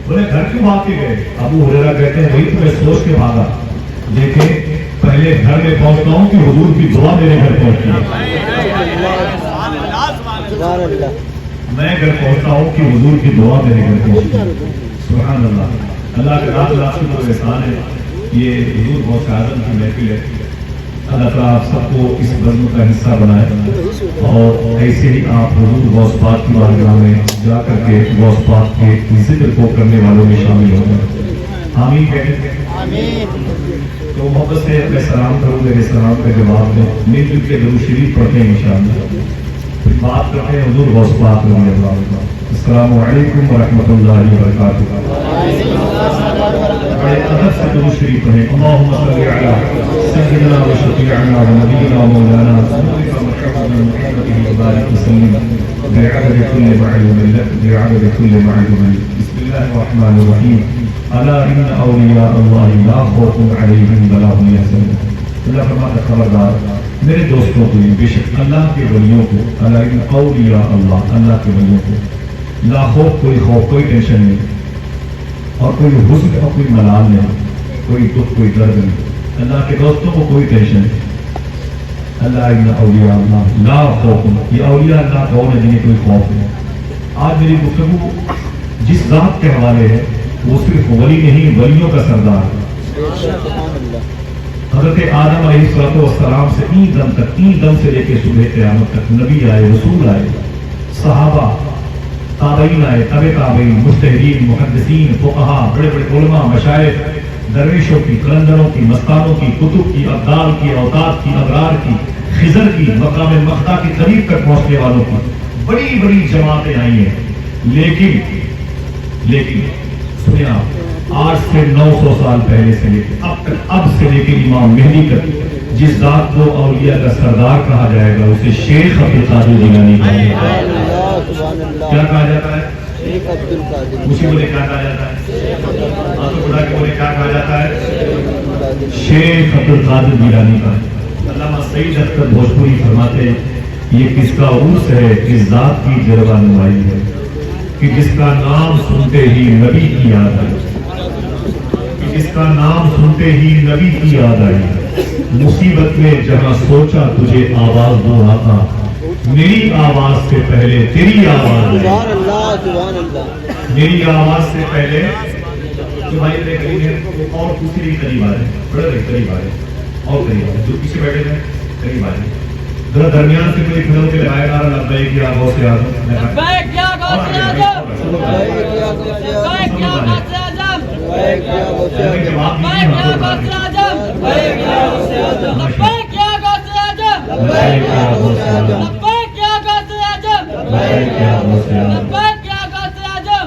بولے گھر کیوں بھاگ کے گئے؟ ابو ہریرہ کہتے ہیں وہی تو میں سوچ کے بھاگا، دیکھیں پہلے گھر میں پہنچتا ہوں کہ حضور کی دعا میرے گھر پہنچتی ہے، میں گھر پہنچتا ہوں کہ حضور کی دعا میرے گھر پہنچتی ہے۔ سبحان اللہ، اللہ کے لاکھ لاکھ شکر و احسان ہے، یہ حضور غوث اعظم کی محفل ہے۔ اللہ تعالیٰ آپ سب کو اس بزم کا حصہ بنائے، اور ایسے ہی آپ حضور غوث پاک کی بارگاہ میں جا کر کے غوث پاک کے ذکر کو کرنے والوں میں شامل ہو جائیں۔ آمین کہتے ہیں۔ تو محبت سے میں سلام کروں، میرے سلام کا جواب دیں، مل جل کے درود شریف پڑھتے ہیں انشاءاللہ، پھر بات کرتے ہیں حضور غوث پاک رضی اللہ عنہ۔ السلام علیکم ورحمۃ اللہ وبرکاتہ۔ بڑے ادب سے درود شریف پڑھیں۔ اللہم صلی علی سیدنا و شفیعنا و نبینا و مولانا محمد وبارک وسلم بعدد کل معلوم لک بعدد کل معلوم لک۔ بسم اللہ الرحمن الرحیم۔ الا ان اولیاء اللہ لا خوف علیہم ولا هم یحزنون۔ اللہ فرماتا خبردار میرے دوستوں کو، بے شک اللہ کے ولیوں کو، الا ان اولیاء اللہ، اللہ کے ولیوں کو لا خوف، کوئی خوف، کوئی ٹینشن نہیں، اور کوئی حزن اور کوئی ملال نہیں، کوئی دکھ، کوئی درد نہیں۔ اللہ کے دوستوں کو کوئی ٹینشن نہیں۔ اللہ ان اولیاء اللہ لا خوف، یہ اولیاء اللہ کون ہے جنہیں کوئی خوف نہیں۔ آج میری گفتگو جس ذات کے حوالے ہے وہ صرف ولی نہیں، ولیوں کا سردار ہے۔ حضرت آدم علیہ السلام سے این دم سے لے کے صبح قیامت تک نبی آئے، رسول آئے، صحابہ، تابعین آئے، تابع تابعین، مجتہدین، محدثین، فقہاء، بڑے بڑے علماء، مشائخ، درویشوں کی، قلندروں کی، مستانوں کی، کتب کی، ابدال کی، اوتاد کی، ابرار کی، خضر کی، مقام مقتا کی قریب تک پہنچنے والوں کی بڑی بڑی جماعتیں آئی ہیں۔ لیکن سنیں آپ، آج سے 900 سال پہلے سے لے کے اب تک، اب سے لے کے امام مہدی تک، جس ذات کو اولیاء کا سردار کہا جائے گا اسے شیخ عبد القادر جیلانی کہا جاتا ہے۔ کیا کہا جاتا ہے؟ اسی بولے کیا کہا جاتا ہے؟ آنسو بڑھا کے بولے کیا کہا جاتا ہے؟ شیخ عبد القادر جیلانی کا۔ علامہ سعید اختر بھوجپوری فرماتے ہیں یہ کس کا عرس ہے، کس ذات کی جلوہ نمائی ہے کہ جس کا نام سنتے ہی نبی کی یاد آئی، کہ جس کا نام سنتے ہی نبی کی یاد آئی۔ مصیبت میں جہاں سوچا تجھے آواز دو آقا، میری آواز سے پہلے تیری آواز آئی، میری آواز سے پہلے تمہاری بڑے قریب ہے، اور دوسری قریب آ رہے، بڑے بڑے قریب آ رہے، اور قریب آ رہے، جو پیچھے بیٹھے ہیں قریب آ رہے، ذرا درمیان سے کوئی کھڑے ہو کے لگائے گا لبیک یا غوث اعظم، لبیک یا غوث اعظم، لبیک یا غوث اعظم، لبیک یا غوث اعظم، لبیک یا غوث اعظم، لبیک یا غوث اعظم، لبیک یا غوث اعظم، لبیک یا غوث اعظم، لبیک یا غوث اعظم، لبیک یا غوث اعظم، لبیک یا غوث اعظم،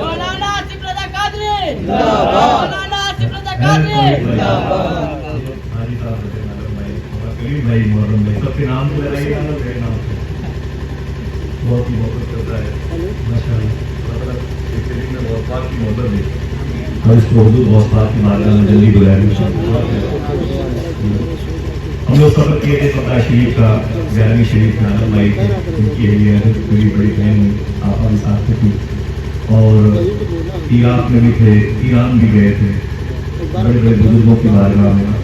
مولانا آصف رضا قادری زندہ باد، مولانا آصف رضا قادری زندہ باد۔ بھائی محرم بھائی سب کے نام کو لگائیے گا، میرے نام سے بہت ہی محبت کرتا ہے ماشاء اللہ، اس دن میں غوث پاک کی محبت ہے اور اس کو حضور غوث پاک کی بارگاہ میں جلدی بلائے۔ ہم لوگ سفر کیے تھے فتح شریف کا، 11ویں شریف میں عالم بھائی تھے، ان کی اہلیہ پوری بڑی بہن آپا بھی ساتھ تھی، اور عراق میں بھی تھے، ایران بھی گئے تھے، بڑے بڑے بزرگوں کی بارگاہ میں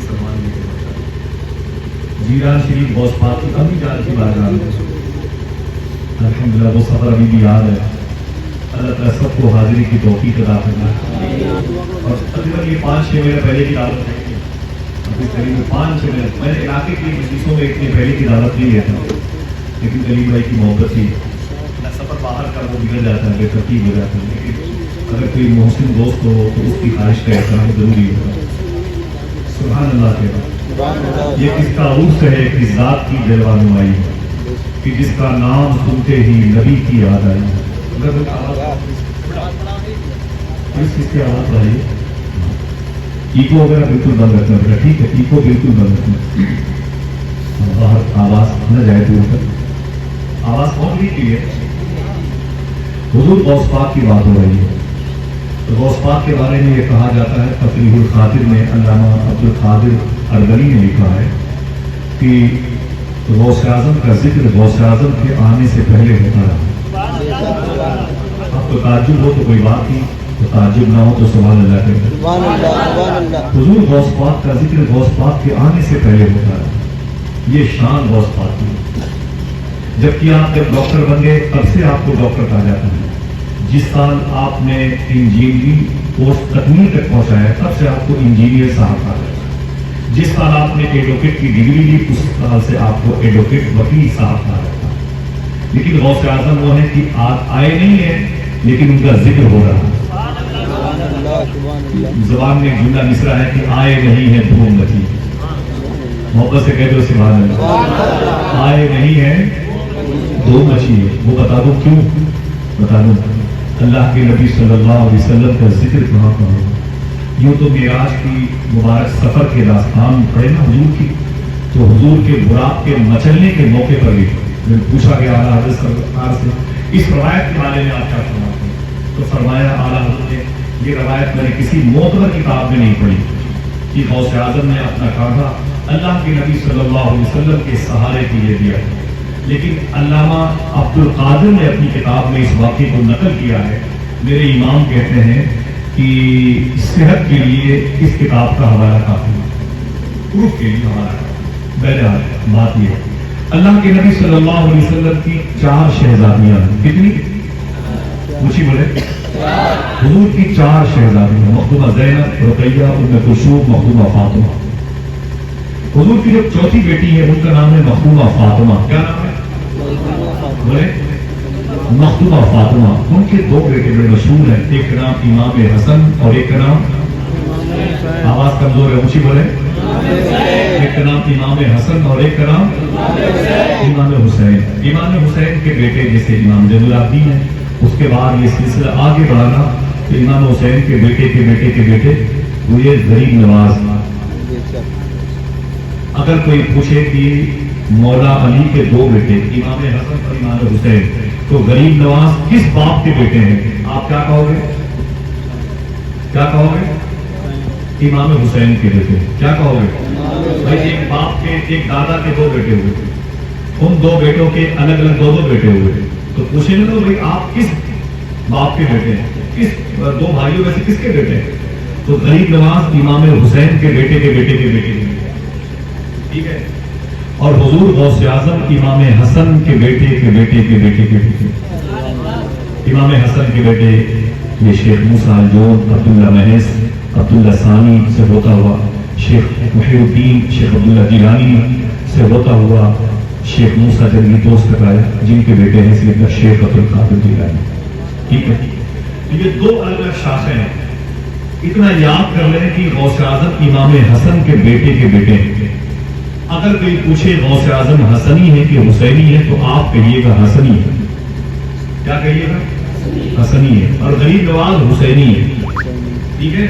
جیران شریف غوث پاک کی امی جان کی بارگاہ میں الحمدللہ وہ سفر ابھی بھی یاد ہے۔ اللہ تعالیٰ سب کو حاضری کی توفیق عطا فرمائے۔ اور تقریباً یہ 5-6 مہینے پہلے کی دعوت ہے، ابھی قریب 5-6 مہینے میں نے علاقے کی مجلسوں میں اتنی پہلے کی دعوت نہیں لیتا، لیکن کلیم بھائی کی محبت تھی، سفر باہر کا وہ بگڑ جاتا ہے، بے ترتیب ہو جاتا ہے، لیکن اگر کوئی محسن دوست ہو تو اس کی خواہش کا احترام ضروری ہوگا۔ سبحان اللہ کے بعد یہ کس کا عرس ہے، کس ذات کی جلوہ نمائی ہے کہ جس کا نام سنتے ہی نبی کی یاد آئی۔ اس کی آواز آئی، ایکو وغیرہ بالکل بند رکھنا پڑا، ٹھیک ہے، ایکو بالکل بند رکھنا، باہر آواز نہ جائے دور تک، آواز کون بھی کی ہے؟ حضور غوث پاک کی بات ہو رہی ہے۔ غوث پاک کے بارے میں یہ کہا جاتا ہے، تفریح الخاطر میں علامہ عبد القادر اردنی نے لکھا ہے کہ غوث اعظم کا ذکر غوث اعظم کے آنے سے پہلے ہوتا رہا۔ آپ کو کو تعجب ہو تو کوئی بات نہیں، تو تعجب نہ ہو تو سبحان اللہ کہتے ہیں۔ سبحان اللہ سبحان اللہ۔ حضور غوث پاک کا ذکر غوث پاک کے آنے سے پہلے ہوتا ہے، یہ شان غوث پاک کی۔ جبکہ آپ جب ڈاکٹر بن گئے تب سے آپ کو ڈاکٹر کہا جاتا ہے، جس سال آپ نے انجینئرنگ پوسٹ تکمیل تک پہنچایا تب سے آپ کو انجینئر صاحب کہا جاتا ہے، جس سال آپ نے ایڈوکیٹ کی ڈگری لی اس سال سے آپ کو ایڈوکیٹ وکیل صاحب کہا جاتا ہے۔ لیکن غوث اعظم وہ ہے کہ آئے نہیں ہیں لیکن ان کا ذکر ہو رہا ہے۔ زبان میں جملہ مصرع ہے کہ آئے نہیں ہیں دھوم مچی، محبت سے کہہ دو سبحان اللہ۔ آئے نہیں ہیں دھوم مچی ہے، وہ بتا دو کیوں؟ بتا دو اللہ کے نبی صلی اللہ علیہ وسلم کا ذکر کہاں پر ہو؟ یوں تو معراج کی مبارک سفر کے داستان پڑھے نا حضور کی، تو حضور کے براق کے مچلنے کے موقع پر بھی میں پوچھا گیا اعلیٰ حضرت سرکار سے اس روایت کے بارے میں آپ کیا فرماتے ہیں؟ تو فرمایا اعلیٰ حضرت نے یہ روایت میں نے کسی معتبر کتاب میں نہیں پڑھی کہ غوث اعظم نے اپنا کاندھا اللہ کے نبی صلی اللہ علیہ وسلم کے سہارے کے لیے دیا، لیکن علامہ عبد القادر نے اپنی کتاب میں اس واقعے کو نقل کیا ہے۔ میرے امام کہتے ہیں کہ صحت کے لیے اس کتاب کا حوالہ کافی ہے، پروف کے لیے حوالہ کافی۔ بہرحال بات یہ ہے اللہ کے نبی صلی اللہ علیہ وسلم کی 4 شہزادیاں ہیں، کتنی؟ پوچھی بولے حضور کی 4 شہزادیاں، مخدومہ زینب، رقیہ، ام کلثوم، مخدومہ فاطمہ۔ حضور کی جو چوتھی بیٹی ہے ان کا نام ہے مخدومہ فاطمہ۔ کیا نام ہے؟ بولے مخدومہ فاطمہ۔ ان کے 2 بیٹے بڑے مشہور ہیں، ایک کا نام امام حسن اور ایک کا نام، آواز کمزور ہے اونچی بولے، ایک کا نام امام حسن اور ایک کا نام امام حسین۔ امام حسین کے بیٹے جیسے امام زین العابدین ہیں، اس کے بعد یہ سلسلہ آگے بڑھانا کہ امام حسین کے بیٹے کے بیٹے کے بیٹے ہوئے غریب نواز۔ اگر کوئی پوچھے کہ مولا علی کے 2 بیٹے امام حسن اور امام حسین تو غریب نواز کس باپ کے بیٹے ہیں، آپ کیا کہو گے؟ کیا کہو گے؟ امام حسین کے بیٹے۔ کیا کہو گے؟ بھائی ایک باپ کے ایک دادا کے 2 بیٹے ہوئے، ان 2 بیٹوں کے الگ الگ 2 بیٹے ہوئے، تو پوچھیں گے بھائی آپ کس باپ کے بیٹے ہیں، کس 2 بھائیوں میں سے کس کے بیٹے ہیں؟ تو غریب نواز امام حسین کے بیٹے کے بیٹے کے بیٹے ہیں، ٹھیک ہے۔ اور حضور غوث اعظم امام حسن کے بیٹے کے بیٹے کے بیٹے کے بیٹے، امام حسن کے بیٹے یہ شیخ موسیٰ الجود، عبداللہ محض، عبداللہ ثانی سے ہوتا ہوا شیخ محی الدین، شیخ عبداللہ جیلانی سے ہوتا ہوا شیخ موسیٰ جنگی دوست تک آیا، جن کے بیٹے ہیں سیدنا شیخ عبد القادر جیلانی، ٹھیک ہے۔ یہ 2 الگ الگ شاخیں ہیں، اتنا یاد کر لیں کہ غوث اعظم امام حسن کے بیٹے کے بیٹے ہیں۔ اگر کوئی پوچھے غوث اعظم حسنی ہے کہ حسینی ہے تو آپ کہیے گا حسنی ہے۔ کیا کہیے گا؟ حسنی ہے۔ اور غریب نواز حسینی ہے، ٹھیک ہے۔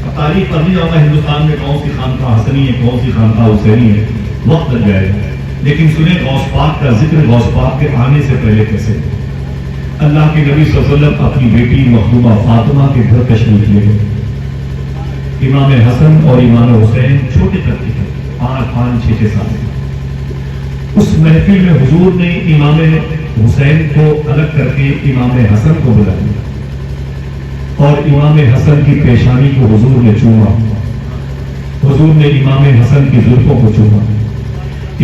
اب تاریخ پڑھنی جاؤں گا ہندوستان میں کون سی خانقاہ حسنی ہے، کون سی خانقاہ حسینی ہے، وقت لگ جائے گا۔ لیکن سنیں غوث پاک کا ذکر غوث پاک کے آنے سے پہلے کیسے؟ اللہ کے نبی صلی اللہ علیہ وسلم اپنی بیٹی مخدومہ فاطمہ کے گھر تشریف لے گئے۔ امام حسن اور امام حسین چھوٹے تک تھے، 5-6 سال۔ اس محفل میں حضور نے امام حسین کو الگ کر کے امام حسن کو بلا لیا اور امام حسن کی پیشانی کو حضور نے چوما، حضور نے امام حسن کی زلفوں کو چوما،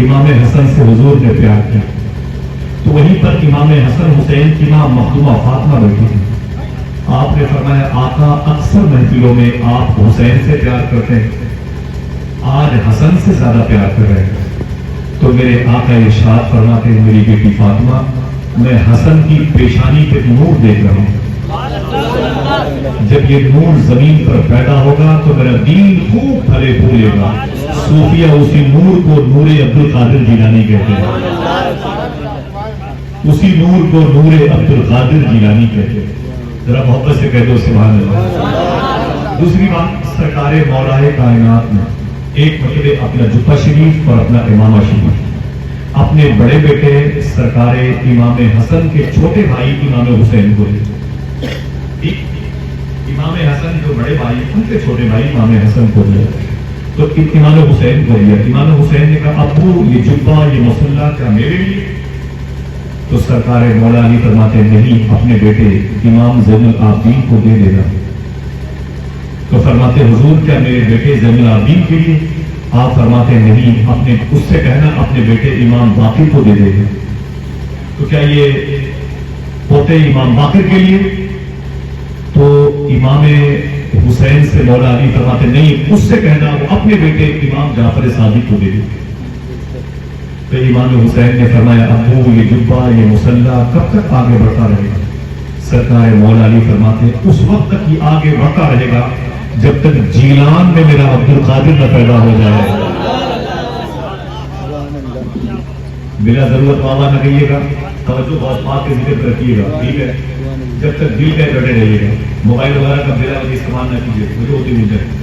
امام حسن سے حضور نے پیار کیا۔ تو وہیں پر امام حسن حسین کی ماں مخدومہ فاطمہ بیٹھی تھی۔ آپ نے فرمایا آقا اکثر محفلوں میں آپ حسین سے پیار کرتے ہیں، آج حسن سے زیادہ پیار کر رہے ہیں۔ تو میرے آقا ارشاد فرماتے ہیں میری بیٹی فاطمہ میں حسن کی پیشانی پہ نور دیکھ رہا ہوں، جب یہ نور زمین پر پیدا ہوگا تو میرا دین خوب پھلے پھولے گا۔ صوفیہ اسی نور کو نور عبد القادر جیلانی کہتے ہیں، اسی نور کو نور عبد القادر جیلانی کہتے ہیں۔ ذرا محبت سے کہہ دو سبحان اللہ۔ دوسری بات، سرکار مولا کائنات میں ایک مرتبہ اپنا جبہ شریف اور اپنا امامہ شریف اپنے بڑے بیٹے سرکار امام حسن کے چھوٹے بھائی امام حسین کو دیا۔ امام حسن جو بڑے بھائی ان کے چھوٹے بھائی امام حسن کو دیا، تو امام حسین کو دیا۔ امام حسین نے کہا ابو یہ جبہ یہ مصلی کیا میرے لیے؟ تو سرکار مولا علی فرماتے نہیں اپنے بیٹے امام زین العابدین کو دے دینا. تو فرماتے حضور کیا میرے بیٹے زین العابدین کے لیے؟ آپ فرماتے نہیں اپنے اس سے کہنا اپنے بیٹے امام باقر کو دے دے گا. تو کیا یہ پوتے امام باقر کے لیے؟ تو امام حسین سے مولا علی فرماتے نہیں اس سے کہنا وہ اپنے بیٹے امام جعفر صادق کو دے دے. تو امام حسین نے فرمایا ابو یہ جبہ یہ مسلح کب تک آگے بڑھتا رہے گا؟ سرکار مولا علی فرماتے اس وقت تک یہ آگے بڑھتا رہے گا جب تک جیلان میں میرا عبد القادر نہ پیدا ہو جائے. بلا ضرورت بابا نہ کہیے گا، توجہ بہت بات کے ذکر پر رکھیے گا، ٹھیک ہے؟ جب تک دل پہ بیٹھے رہیے گا، موبائل وغیرہ کا بلا وجہ استعمال نہ کیجیے، مجھے ہوتی نہیں جائے.